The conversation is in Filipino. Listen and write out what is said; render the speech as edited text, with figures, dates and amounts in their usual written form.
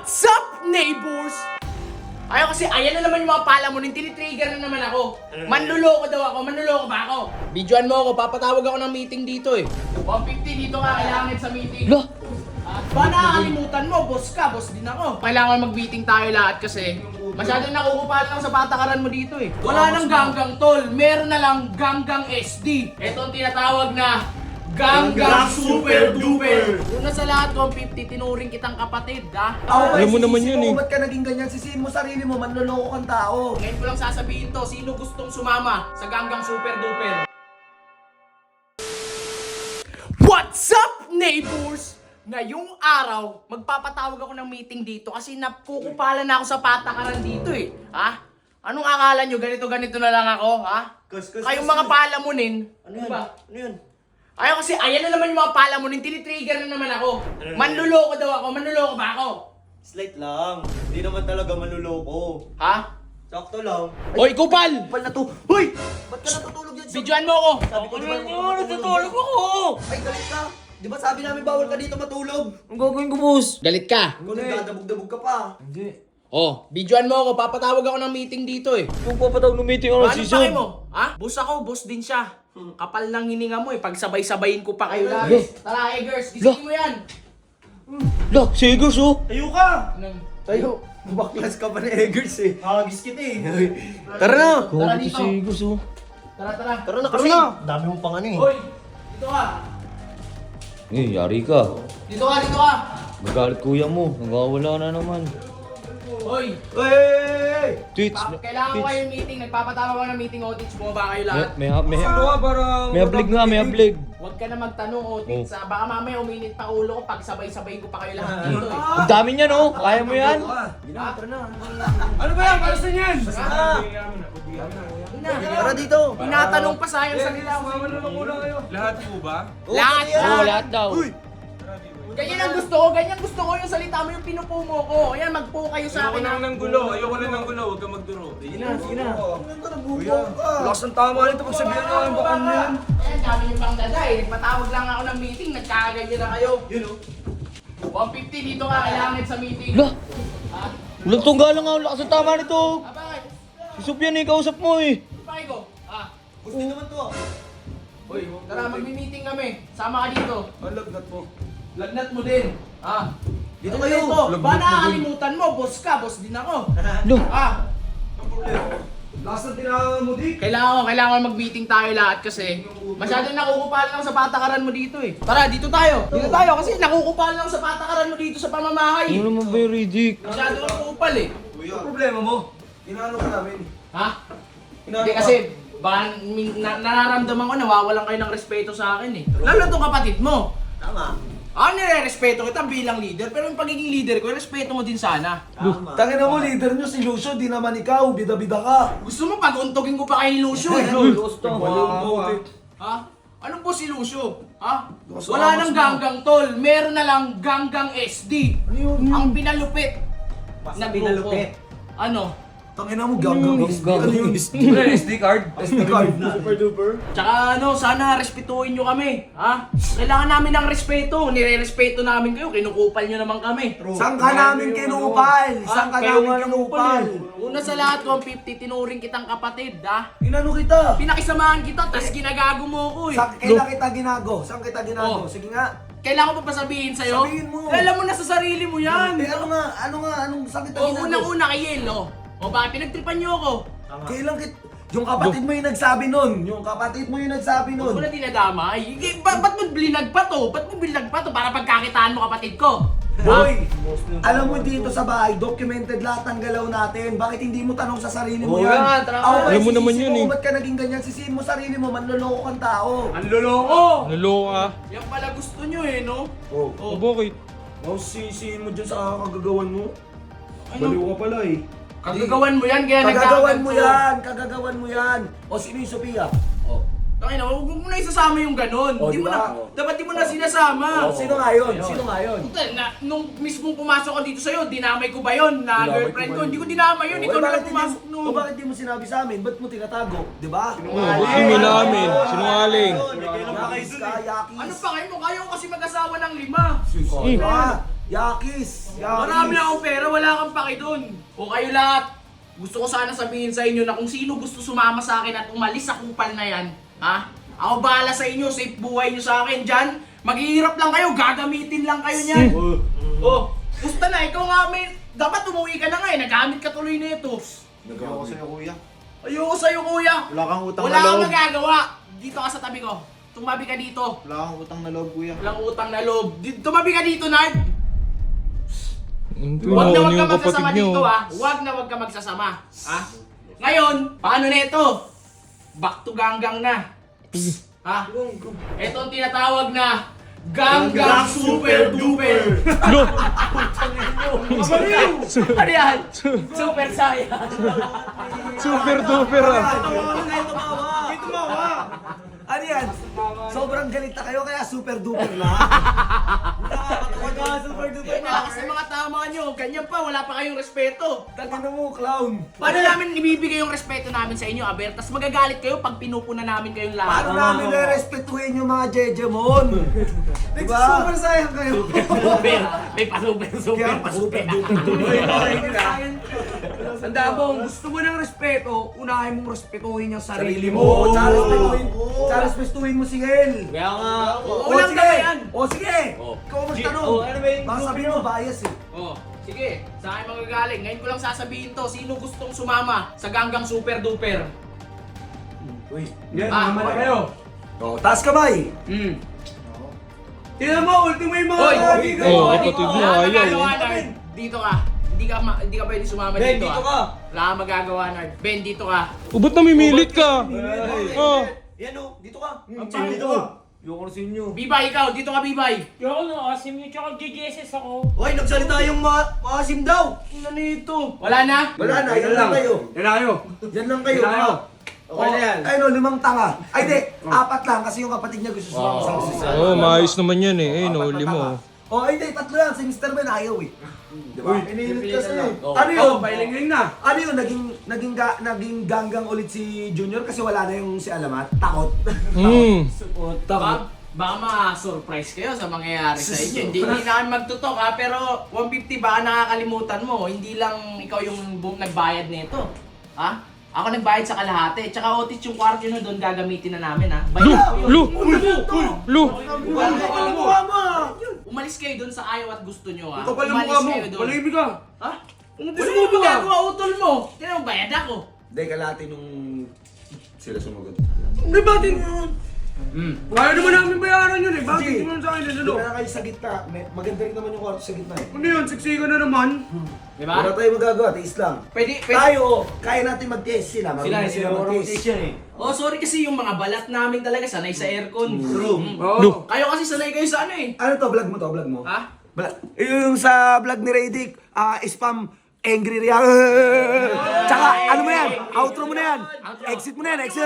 What's up, neighbors? Ayaw kasi, ayan na naman yung mga pala mo, tinitrigger na naman ako. Manluloko daw ako, manluloko ba ako? Videoan mo ako, papatawag ako ng meeting dito eh. 150 dito nga, kailangan sa meeting. Lah! Ba nakakalimutan mo, boss ka, boss din ako. Kailangan mag-meeting tayo lahat kasi masyadong nakukupahan lang sa patakaran mo dito eh. Wala nang ganggang tol, meron na lang ganggang SD. Ito ang tinatawag na Ganggang Super Duper! Una sa lahat, 150, tinuring kitang kapatid, ha? Alam mo naman yun eh. Ba't ka naging ganyan? Sisihin mo sarili mo, manloloko kang tao. Ngayon ko lang sasabihin to, sino gustong sumama sa Ganggang Super Duper? What's up, neighbors? Ngayong araw, magpapatawag ako ng meeting dito kasi nakukupalan na ako sa patakaran dito eh. Ha? Anong akala nyo? Ganito-ganito na lang ako, ha? Kayong mga palamunin. Ano yan? Ba? Ano yan? Ayaw kasi, ayan na naman yung mga palamunin, tinitrigger na naman ako. Manluloko daw ako, manluloko ba ako? Slight lang. Hindi naman talaga manluloko. Ha? Sakto lang. Hoy, kupal! Pal na to. Hoy! Ba't ka natutulog yan? Videoan mo ako! Sabi ko, di ba? Natutulog ako! Ay, galit ka. Di ba sabi namin bawal ka dito matulog? Ang gagawin ko, boss? Galit ka? Kung nagdadabog-dabog ka pa. Hindi. Oh, videoan mo ako, papatawag ako ng meeting dito eh. Kung papatawag ng meeting ako, Ano pa mo? Ha? Boss ako, boss din siya. Kapal ng hininga mo eh, pagsabay-sabayin ko pa kayo lahat. Tara, Eggers, gisingin mo yan. Lah, sigos oh! Tayo ka! Tayo. Baklas ka pa ni Eggers eh. Nakagis kita eh. Tara na! Tara Gago dito. sigos oh! Tara, tara. Tara na kasi. Dami mo pang ano eh. Hoy, dito ka. Eh, yari ka. Dito ka, dito ka. Magalit kuya mo. Nagwawala na naman. Hoy, Hey! Tweets. kailangan ko kayo meeting. Nagpapatawag ako ng meeting, Otits. Bumaba kayo lahat. May hablig nga, eh. may hablig. Huwag ka na magtanong, Otits. Baka mamaya uminit pa ulo ko pag sabay-sabayin ko pa kayo lahat dito eh. Ang dami niyan oh! Kaya mo yan? Tara na. Ano ba yan? Para saan yan? Tara dito. Tinatanong pa sayang sa nila. Lahat po ba? Lahat Oo, lahat daw. Ganyan ang gusto ko yung salita mo, yung pinupo mo ko. Ayan, magpo kayo sa akin. Ayoko ng gulo, huwag kang magduro. Sige na. Ang ka nabubuo ka. Lakas ng tama nito pag sabihan ko yung bakal na yan. Ayan, dami yung pang daday. Nagpatawag lang ako ng meeting, nagkakaganyan na kayo. Yun o. 150 dito ka, kailangan sa meeting. Lah! Ha? Walang tunggalan nga, lakas ang tama nito. Bakit? Isop yan eh, kausap mo eh. Pakay ko. Gusto naman to ah. Hoy, tara, magmi-meeting kami. Sama ka dito. Alagnat mo. Lagnat mo din. Dito Ano kayo. dito? Ba nakakalimutan mo, boss ka, boss din ako. Lah! Lakas ng tinangan mo, Dick. Kailangan mag-meeting tayo lahat kasi masyadong nakukupalan lang sa patakaran mo dito eh. Tara, dito tayo. Dito tayo kasi nakukupalan lang sa patakaran mo dito sa pamamahay. Ano naman ba yung Riddick? Masyadong nakukupal eh. Ang problema mo? Inaano ka namin? Ha? Hindi kasi baka nararamdaman ko nawawalan kayo ng respeto sa akin eh. Lalo tong kapatid mo. Tama. Nire-respeto kita bilang leader, pero yung pagiging leader ko, respeto mo din sana. Tama. Tangin na mo, leader nyo si Lucio, di naman ikaw, bida-bida ka. Gusto mo pag-untogin ko pa kay Lucio eh. Ha? Anong po si Lucio? Ha? Wala nang ganggang tol, meron na lang ganggang SD. Ang pinalupit. Na pinalupit? Ano? Tangin na mo, ganggang Ganggang. Ano yung SD card? SD card? Super duper? Tsaka sana respetuhin nyo kami. Ha? Kailangan namin ng respeto. Nire-respeto namin kayo. Kinukupal nyo naman kami. Saan ka namin kinupal? Saan ka Kayo namin nga kinupal? Una sa lahat, 150, tinuring kitang kapatid, ha? Inano kita? Pinakisamahan kita, tas ginagago mo ko eh. Kailan kita ginago? Saan kita ginago? Oh. Sige nga. Kailangan ko pa sabihin sa'yo? Sabihin mo. Alam mo na sa sarili mo yan. Anong saan kita O ginago? unang-una kay Yelo. O bakit pinagtripan niyo ako? Kailan yung kapatid mo yung nagsabi nun. Yung kapatid mo yung nagsabi Huwag ko nun. na dinadamay. Ba't mo blinag pa to? Ba't mo blinag pa to? Para pagkakitaan mo kapatid ko. Boy, alam mo dito sa bahay, documented lahat ng galaw natin. Bakit hindi mo tanong sa sarili mo Oo yan? nga, tara. Ako Alam mo naman yun eh. Ba't ka naging ganyan? Sisihin mo sarili mo, manloloko kang tao. Ang loloko! Naloko ka. Yan pala gusto nyo eh, no? Oh. O bakit? Sisihin mo dyan sa kagagawan mo. Ano? Baliw ka pala eh. Kagagawan mo yan, kaya Kagagawan mo nagkakaganto. yan, kagagawan mo yan. O sino yung Sophia? O. Tangina, huwag mo na isasama yung ganun. Oh, Di mo diba? na, dapat di mo na sinasama. Sino nga yun? Sino nga yun? Puta, nung mismong pumasok ko dito sa'yo, dinamay ko ba yun? Na Dinamay girlfriend ko ko, ba yun? hindi ko dinamay yun. Ikaw na lang pumasok O nun. bakit di mo sinabi sa amin? Ba't mo tinatago? Di ba? Sino namin? Sinungaling. Yaki. Ano pa kayo mo? Kayo kasi mag-asawa ng 5. Di ba? Yakis. Marami akong pera, wala kang paki dun. O kayo lahat, gusto ko sana sabihin sa inyo na kung sino gusto sumama sa akin at umalis sa kupal na yan, ha? Ako bahala sa inyo, safe buhay nyo sa akin dyan. Maghihirap lang kayo, gagamitin lang kayo niyan. Oh, gusto na, ikaw nga may... Dapat umuwi ka na nga eh, nagamit ka tuloy na ito. Nagawa ko sa'yo, kuya. Ayoko sa'yo kuya. Wala kang utang Wala na kang loob. magagawa. Dito ka sa tabi ko. Tumabi ka dito. Wala kang utang na loob, kuya. Walang utang na loob. Tumabi ka dito, Nard. Hindi Huwag na na huwag ka yung kapatid magsasama niyo. dito ha. Huwag na huwag ka magsasama. Ha? Ngayon, paano na ito? Back to ganggang na. Ha? Ito ang tinatawag na Ganggang Super Duper. Lo! Ano yan? Super Saiyan. Super duper ah. Ano yan? Sobrang galit na kayo kaya super duper na. Super duper Yan na, sa mga tama nyo. Ganyan pa, wala pa kayong respeto. Tangina mo, clown. Paano namin ibibigay yung respeto namin sa inyo, Aber? Tapos magagalit kayo pag pinupuna namin kayong lahat. Paano namin re-respetuhin yung mga Jejemon? Diba? Super sayang kayo. Super. May pa-super, super, Kaya pa-super. Tanda mo, gusto mo ng respeto, unahin mong respetuhin yung sarili mo. Oo, tsaka respetuhin mo si Hel. Kaya nga, Walang gabayan. O sige. Ikaw ang magtanong. ano ba yung Baka sabihin mo bias eh. Oh, sige. Sa akin magagaling. Ngayon ko lang sasabihin to. Sino gustong sumama sa Ganggang Super Duper? yan, Ah, naman na kayo. O, taas kamay. Tingnan mo, ultimo yung mga Hoy! dito. Oh, kapatid mo, Wala kang ayaw. magagawa, Nard. Dito ka. Hindi ka pwede sumama Ben, dito. dito ah. ka. Wala kang magagawa, Nard. Ben, dito ka. O, ba't namimilit ka? Oh. Yan o, dito ka. Dito ka. Ayoko na sa inyo. Bibay, ikaw. Dito ka, Bibay. Yo, no, asim nyo, tsaka gigeses ako. Hoy, nagsalita yung maasim daw. Ano nito? Wala na? Wala na, yan lang kayo. Yan na kayo. Yan lang kayo. Yan na kayo. Okay na yan. Ayun o, 5 tanga. Ay di, 4 lang kasi yung kapatid niya gusto sumama sa akin. Oh, maayos naman yan eh. Ayun, Apat huli na mo. tanga. Oh, ay di, 3 yan. Si Mr. Ben ayaw eh. Diba? Iniinit kasi. Ano yun? Pailing-ling na. Ano yun? Naging ganggang ulit si Junior kasi wala na yung si Alamat. Takot. Baka ma-surprise kayo sa mangyayari sa inyo. Hindi namin magtutok ha, pero 150 baka nakakalimutan mo. Hindi lang ikaw yung nagbayad nito. Ha? Ako nagbayad sa kalahati. Tsaka otis yung kwarto nyo doon gagamitin na namin ha. Lu! Bayad ko yun. Lu! Lu! Umalis kayo doon sa ayaw at gusto nyo ha. Kapal ang Umalis mukha mo. kayo doon. Malibig ka. Ha? Ano Wala gusto mo mo ba? magagawa utol mo. Kaya bayad ako. Hindi, kalati nung sila sumagot. Hindi ba din yun? Kaya naman namin bayaran yun eh. Bakit Sige. hindi mo sa akin Doon nilalo? na kayo sa gitna. Maganda rin naman yung kwarto sa gitna eh. Ano yun? Siksikan na naman. Diba? Wala tayo magagawa, tiis lang. Pwede. Tayo, kaya natin mag-test sila. Marunong sila mag-test. Oh, sorry kasi yung mga balat namin talaga sanay sa aircon. True. Lu! Kayo kasi sanay kayo sa ano eh. Ano to, vlog mo to, vlog mo? Ha? Yung sa vlog ni Radic, spam angry react. Tsaka ano mo yan? Outro mo na yan. Exit mo na yan, exit.